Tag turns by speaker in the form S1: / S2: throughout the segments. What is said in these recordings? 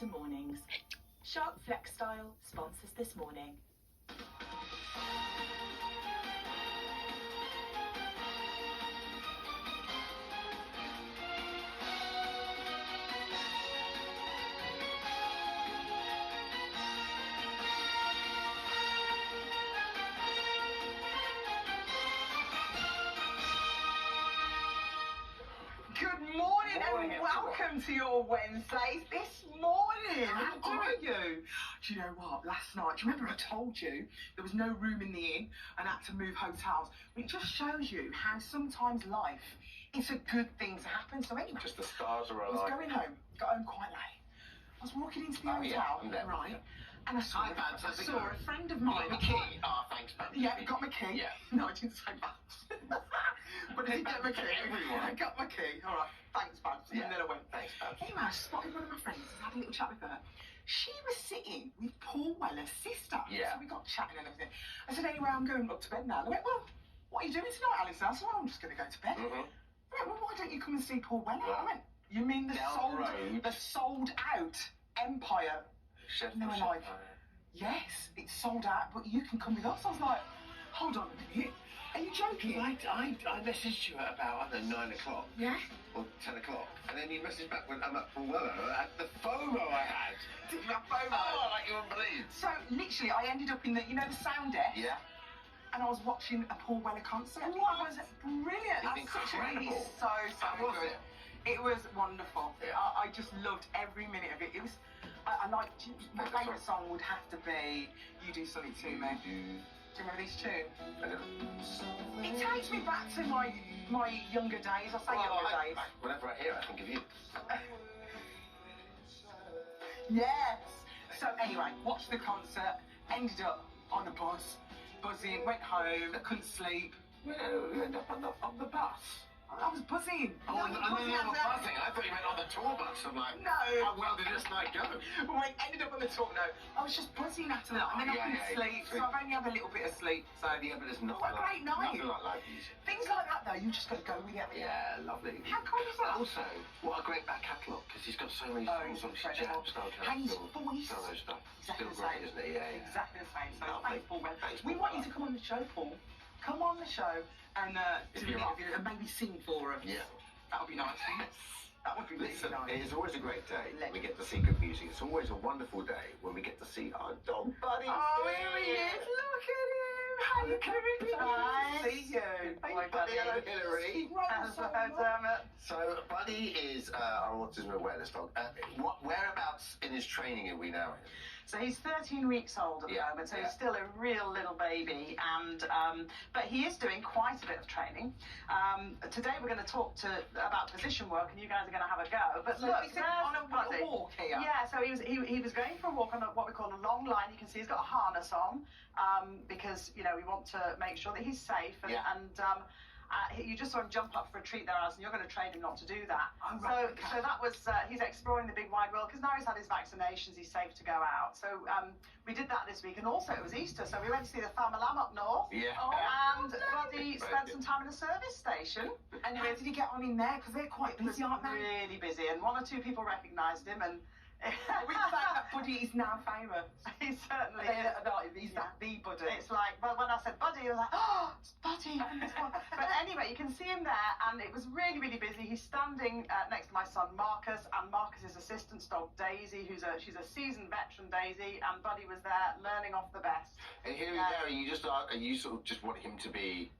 S1: winter mornings. Shark Flex Style sponsors this morning.
S2: Good morning and welcome to your Wednesdays this morning. How are you? Do you know what? Last night, do you remember I told you there was no room in the inn and I had to move hotels? It just shows you how sometimes life, it's a good thing to happen. So anyway,
S3: just the stars are
S2: I was
S3: aligned.
S2: going home, got home quite late. I was walking into the hotel, right? And I saw, a friend of mine.
S3: The key. Oh, thanks, man.
S2: Yeah, got my key.
S3: Yeah.
S2: No, I didn't say that. But I did get my key.
S3: Everyone.
S2: I got my key. All right. Thanks, Babs.
S3: Yeah.
S2: And then I went.
S3: Thanks, Babs.
S2: Anyway, I spotted one of my friends. I had a little chat with her. She was sitting with Paul Weller's sister.
S3: Yeah.
S2: So we got chatting and everything. I said, anyway, I'm going up to bed now. And I went, well, what are you doing tonight, Alison? I said, well, I'm just going to go to bed.
S3: Mm-hmm.
S2: I went, well, why don't you come and see Paul Weller?
S3: Yeah.
S2: I went, you mean the sold out Empire? No, I like. Yes, it's sold out, but you can come with us. I was like, hold on a minute. Are you joking?
S3: I messaged you at about, I don't know, 9 o'clock.
S2: Yeah?
S3: Or 10 o'clock. And then you messaged back when I'm at Paul Weller at the FOMO I had.
S2: Did you have FOMO?
S3: Oh, like you wouldn't believe.
S2: So, literally, I ended up in the, you know, the sound desk?
S3: Yeah.
S2: And I was watching a Paul Weller concert.
S3: What?
S2: It was brilliant.
S3: It's
S2: That's
S3: incredible.
S2: He's so
S3: How was
S2: good.
S3: it?
S2: It was wonderful.
S3: Yeah.
S2: I just loved every minute of it. It was, I liked, my favourite song would have to be You Do Something To Me. Do you remember this tune?
S3: I know.
S2: It takes me back to my younger days. I say younger days.
S3: Whenever I hear it, I think of you.
S2: Yes. So anyway, watched the concert, ended up on a bus, buzzing, went home, couldn't sleep.
S3: No, you end up on the bus.
S2: I was buzzing.
S3: Oh, and then you were buzzing. I thought you meant on the tour bus. I'm like,
S2: no.
S3: How well did this night go?
S2: Well, I ended up on the tour. No, I was just buzzing after that, and then I couldn't sleep. So I've only had a little bit of sleep. So
S3: Yeah, but it's not
S2: what a great night.
S3: Nothing like live music.
S2: Things like that, though, you just got to go with it.
S3: Yeah, lovely.
S2: How cool is that?
S3: Also, what a great back catalogue, because he's got so many songs on his
S2: incredible.
S3: jab,
S2: And his voice.
S3: Some of those stuff.
S2: Exactly
S3: Still
S2: the
S3: great,
S2: same.
S3: isn't it? Yeah.
S2: Exactly the same. So
S3: Lovely.
S2: thanks, Paul Weller.
S3: Thanks,
S2: We
S3: Paul
S2: want you
S3: Weller.
S2: to come on the show, Paul. Come on the show and do an interview and maybe sing for us.
S3: Yeah.
S2: That would be nice. That would be really
S3: Listen,
S2: nice.
S3: it is always a great day when we get to see good music. It's always a wonderful day when we get to see our dog buddy.
S2: Oh, here he is. Look at him. How you doing? Nice to see you.
S3: Hi, Buddy. Hello, Hillary.
S2: Hello,
S3: So, Buddy is our autism awareness dog. Whereabouts in his training are we now in?
S4: So he's 13 weeks old at the moment, so he's still a real little baby, and but he is doing quite a bit of training. Today we're going to talk about position work, and you guys are going to have a go. But
S2: So
S4: look,
S2: he's on a walk here.
S4: Yeah, so he was going for a walk on what we call a long line. You can see he's got a harness on because we want to make sure that he's safe and. You just saw him jump up for a treat there, Alison. You're going to train him not to do that.
S2: Oh, right, okay.
S4: So that was, he's exploring the big wide world because now he's had his vaccinations, he's safe to go out. So we did that this week, and also it was Easter, so we went to see the Farmer Lamb up north.
S3: Yeah.
S4: And Buddy spent some time in a service station.
S2: And how did he get on in there? Because they're quite busy, aren't they?
S4: Really busy, and one or two people recognised him, and
S2: We say that Buddy is now famous.
S4: he certainly is.
S2: He's that the Buddy.
S4: It's like, but when I said Buddy, he was like, oh, it's Buddy. But anyway, you can see him there, and it was really, really busy. He's standing next to my son Marcus, and Marcus's assistant dog Daisy, she's a seasoned veteran Daisy, and Buddy was there learning off the best.
S3: And here you sort of just want him to be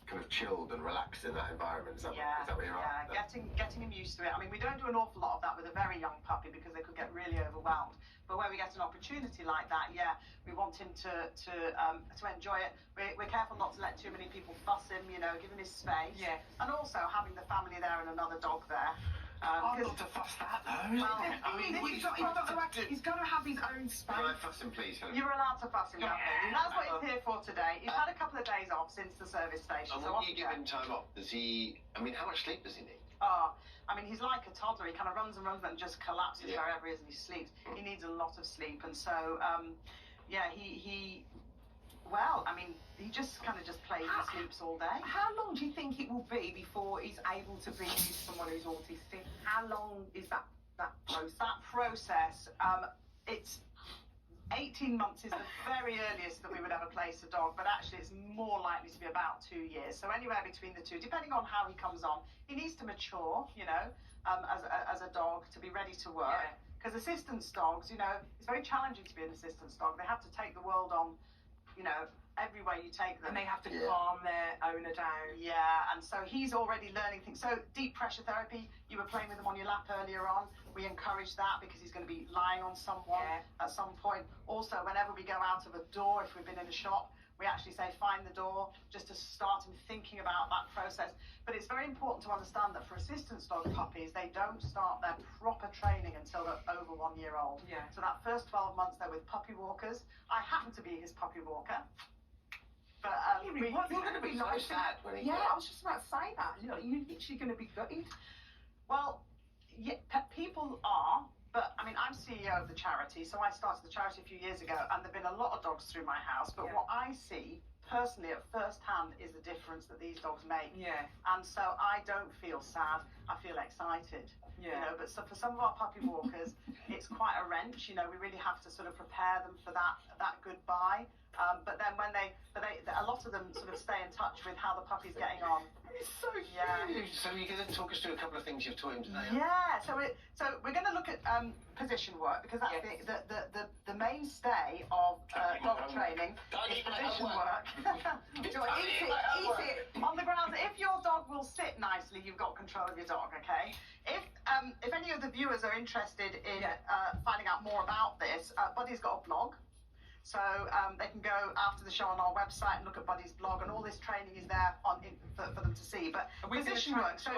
S3: kind of chilled and relaxed in that environment. Is that what you're after?
S4: Getting him used to it. I mean, we don't do an awful lot of that with a very young puppy because they could get really overwhelmed. But where we get an opportunity like that, we want him to enjoy it. We're careful not to let too many people fuss him, give him his space.
S2: Yeah.
S4: And also having the family there and another dog there.
S3: I'd love to fuss that though.
S4: Well,
S2: he's got to have his own space.
S3: Can I fuss him, please, Hillary?
S4: You're allowed to fuss him,
S2: Yeah.
S4: That's what he's here for today. He's had a couple of days off since the service station.
S3: And when you give him time off, how much sleep does he need?
S4: He's like a toddler. He kind of runs and runs and just collapses wherever he is and he sleeps. He needs a lot of sleep, and so he just kind of plays and sleeps all day.
S2: How long do you think it will be before he's able to be with someone who's autistic? How long is that that process?
S4: That process, it's 18 months is the very earliest that we would ever place a dog, but actually it's more likely to be about 2 years. So anywhere between the two, depending on how he comes on. He needs to mature, you know, as a dog to be ready to work. Because assistance dogs, you know, it's very challenging to be an assistance dog. They have to take the world on, you know, every way you take them.
S2: And they have to calm their owner down.
S4: Yeah, and so he's already learning things. So deep pressure therapy, you were playing with him on your lap earlier on. We encourage that because he's going to be lying on someone at some point. Also, whenever we go out of a door, if we've been in a shop, we actually say find the door, just to start him thinking about that process. But it's very important to understand that for assistance dog puppies, they don't start their proper training until they're over 1 year old.
S2: Yeah.
S4: So that first 12 months they're with puppy walkers. I happen to be his puppy walker. But
S2: You're going to be
S3: so
S2: like
S3: sad when he
S2: I was just about to say that. You know, you're literally going to be gutted.
S4: well, yeah, people are, but I mean, I'm CEO of the charity, so I started the charity a few years ago, and there've been a lot of dogs through my house. But what I see personally at first hand is the difference that these dogs make.
S2: Yeah.
S4: And so I don't feel sad. I feel excited.
S2: Yeah.
S4: You know, but so for some of our puppy walkers, it's quite a wrench. You know, we really have to sort of prepare them for that goodbye. But then a lot of them sort of stay in touch with how the puppy's getting on.
S2: It's so
S4: huge.
S3: So you're going to talk us through a couple of things you've taught him today.
S4: Yeah. So we're going to look at position work because that's the mainstay of dog training is position work.
S2: Eat it.
S4: On the grounds that if your dog will sit nicely, you've got control of your dog. Okay. If any of the viewers are interested in finding out more about this, Buddy's got a blog. So they can go after the show on our website and look at Buddy's blog, and all this training is there for them to see. But position work. So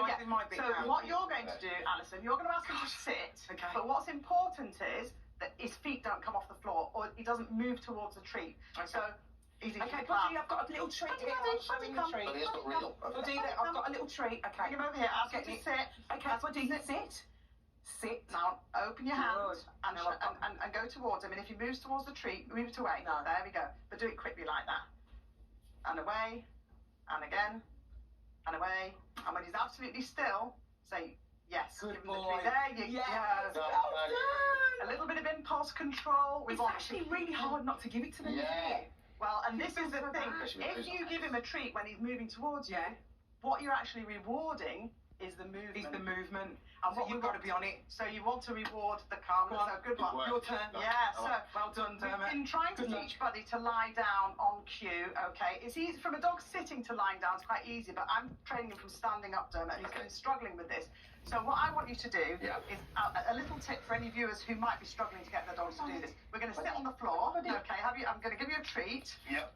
S4: what you're going to do, Alison, you're going to ask him to sit.
S2: Okay.
S4: But what's important is that his feet don't come off the floor, or he doesn't move towards the treat.
S2: Okay.
S4: So easy.
S2: Okay, Buddy, I've got a little treat here. I'm showing the treat.
S3: But it's not real.
S2: Buddy, I've got a little treat. Okay.
S4: Bring him over here. Ask him to sit.
S2: Okay, Buddy, sit. Sit.
S4: Now open your hand and
S2: Good.
S4: go towards him. And if he moves towards the tree, move it away.
S2: No.
S4: There we go. But do it quickly like that. And away, and again, and away. And when he's absolutely still, say yes.
S2: Good
S4: Give him the
S2: boy.
S4: treat. There you go. A little bit of impulse control.
S2: It's actually really hard not to give it to them.
S4: Well, and this is the thing. If you give him a treat when he's moving towards you, what you're actually rewarding is the movement.
S2: Is the movement.
S4: And
S2: So you've got to be on it.
S4: So you want to reward the calmness. So good one.
S2: Your turn.
S4: Yeah, so
S2: well done,
S4: we've
S2: Dermot.
S4: been trying to teach Buddy to lie down on cue, okay? It's easy from a dog sitting to lying down, it's quite easy, but I'm training him from standing up, Dermot, and he's been struggling with this. So what I want you to do is a little tip for any viewers who might be struggling to get their dogs to do this. We're going to sit on the floor, okay? I'm going to give you a treat.
S3: Yep.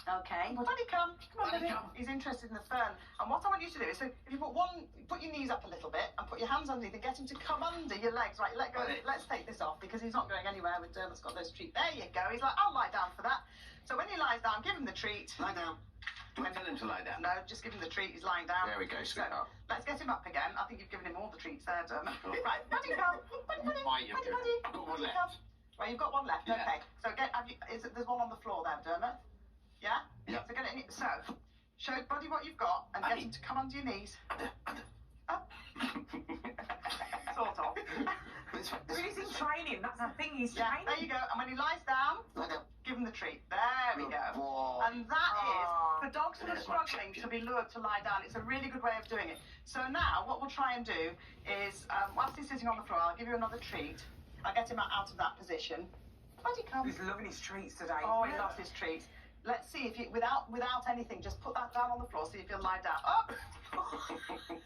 S4: Okay. Buddy, come. Come on, Buddy. He's interested in the fern. And what I want you to do is, so if you put your knees up a little bit and put your hands underneath and get him to come under your legs. Right, let go. Let's take this off because he's not going anywhere with Dermot's got those treats. There you go. He's like, I'll lie down for that. So when he lies down, give him the treat.
S3: Lie down. Do I tell him to lie down?
S4: No, just give him the treat. He's lying down.
S3: There we go, sweetheart.
S4: So, let's get him up again. I think you've given him all the treats there, Dermot. Right, Buddy, come. Buddy.
S3: I've got one left.
S4: Well, you've got one left.
S3: Yeah.
S4: Okay. So there's one on the floor there, Dermot. Yeah?
S3: Yeah.
S4: So show Buddy what you've got and get him to come under your knees. Up. Sort of.
S2: He's in training. That's the thing. He's
S4: Yeah,
S2: training.
S4: there you go. And when he lies down,
S3: Lie down.
S4: give him the treat. There we go.
S3: Boy.
S4: And that is, for dogs that are
S3: There's my
S4: struggling
S3: champion.
S4: to be lured to lie down, it's a really good way of doing it. So now what we'll try and do is, whilst he's sitting on the floor, I'll give you another treat. I'll get him out of that position. Buddy, come.
S2: He's loving his treats today.
S4: Oh, he loves his treats. Let's see if you, without anything, just put that down on the floor, see if you'll lie down. Up!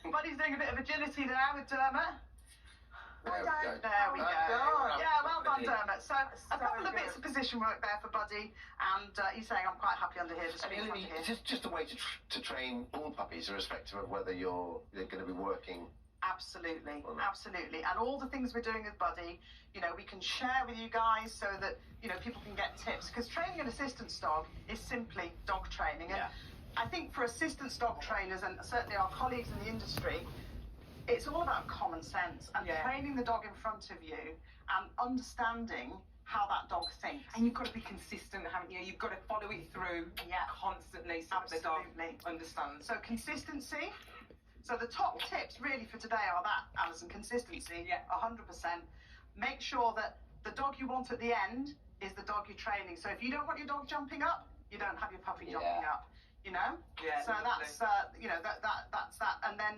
S4: Buddy's doing a bit of agility there with Dermot.
S3: There we go.
S4: There we go.
S3: Good.
S4: Yeah, well done, Dermot. So a couple of
S2: good.
S4: bits of position work there for Buddy, and he's saying I'm quite happy under here, just
S3: I mean,
S4: under here.
S3: just a way to train all puppies, irrespective of whether they're going to be working.
S4: Absolutely, absolutely. And all the things we're doing with Buddy, you know, we can share with you guys so that, you know, people can get tips. Because training an assistance dog is simply dog training. And I think for assistance dog trainers, and certainly our colleagues in the industry, it's all about common sense and training the dog in front of you and understanding how that dog thinks.
S2: And you've got to be consistent, haven't you? You've got to follow it through constantly so that the dog understands.
S4: So consistency, So the top tips really for today are that, Alison, consistency, 100%. Make sure that the dog you want at the end is the dog you're training. So if you don't want your dog jumping up, you don't have your puppy jumping up. You know?
S2: Yeah.
S4: So that's that's that. And then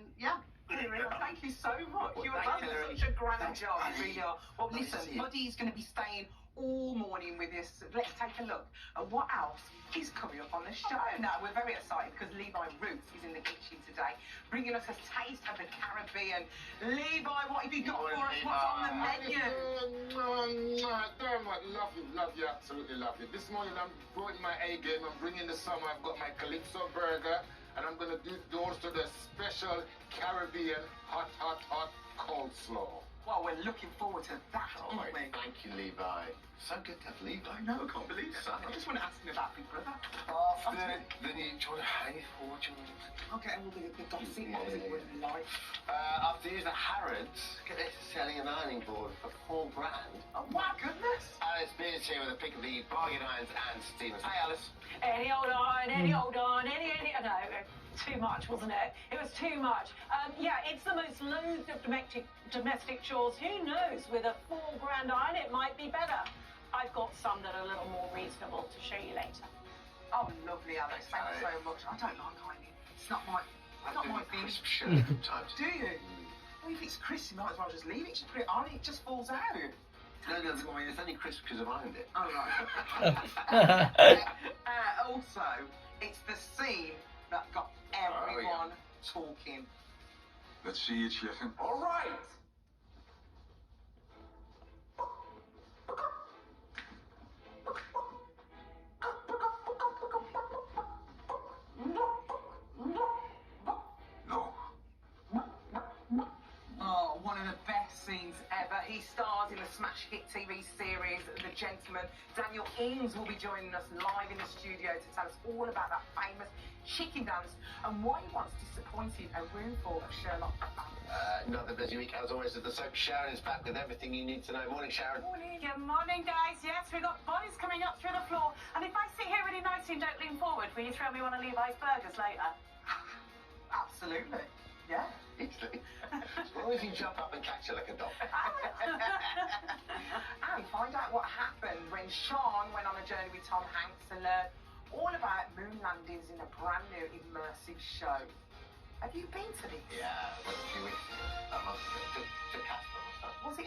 S2: Thank you so much.
S3: Well,
S2: You're
S3: thank
S2: doing
S3: you.
S2: such a grand job.
S3: Buddy.
S2: You really are. Well,
S3: Nice to
S2: listen,
S3: see you.
S2: Buddy's going to be staying all morning with us. Let's take a look at what else is coming up on the show. Now, we're very excited because Levi Roots is in the kitchen today, bringing us a taste of the Caribbean. Levi, what have you got for us? What's on the menu?
S5: Damn, love you, absolutely love you. This morning I'm brought my A game. I'm bringing the summer. I've got my Calypso burger, and I'm gonna do those to the special Caribbean hot coleslaw.
S2: Well, we're looking forward to that,
S3: Oh,
S2: aren't we?
S3: thank you, Levi. So good to have Levi.
S2: I know, I can't believe it. I just want to ask him about Big Brother.
S3: After the new, do you want to hang it for? Do you want to...
S2: Okay, all the gossip, what was it going to be like?
S3: After using the Harrods, get this selling an ironing board for $4,000.
S2: Oh my goodness!
S3: Alice Beers here with a pick of the bargain irons and Stevens. Hey, Alice.
S6: Any old iron, any old iron, any, no, too much, wasn't it? It was too much. Yeah, it's the most loathed of domestic chores. Who knows? With a $4,000 iron, it might be better. I've got some that are a little more reasonable to show you later.
S2: Oh, lovely, Alex. Thank you so much. I don't like ironing. It's not my thing.
S3: Crisp shirt sometimes.
S2: Do you? Well, if it's crisp, you might as well just leave it. Just put it on, it just falls out.
S3: No, it's only crisp because I've ironed it.
S2: Oh, right. Also, it's the scene that got everyone talking.
S5: Let's see you, chicken.
S2: All right.
S5: No.
S2: Oh, one of the best scenes ever. He stars in the smash hit TV series The Gentleman. Daniel Eames will be joining us live in the studio to tell us all about that famous chicken dance and why he once disappointed a room full of Sherlock.
S3: Another busy week as always at the soap. Sharon is back with everything you need to know. Morning, Sharon.
S6: Good morning, guys. Yes, we've got bodies coming up through the floor. And if I sit here really nicely and don't lean forward, will you throw me one of Levi's burgers later?
S2: Absolutely. Yeah.
S3: Easily. As long as you jump up and catch it like a dog.
S2: And find out what happened when Sean went on a journey with Tom Hanks and learned all about moon landings in a brand new immersive show. Have you been to this?
S3: Yeah, it was a few weeks ago. That must have been to Casper or something.
S2: Was it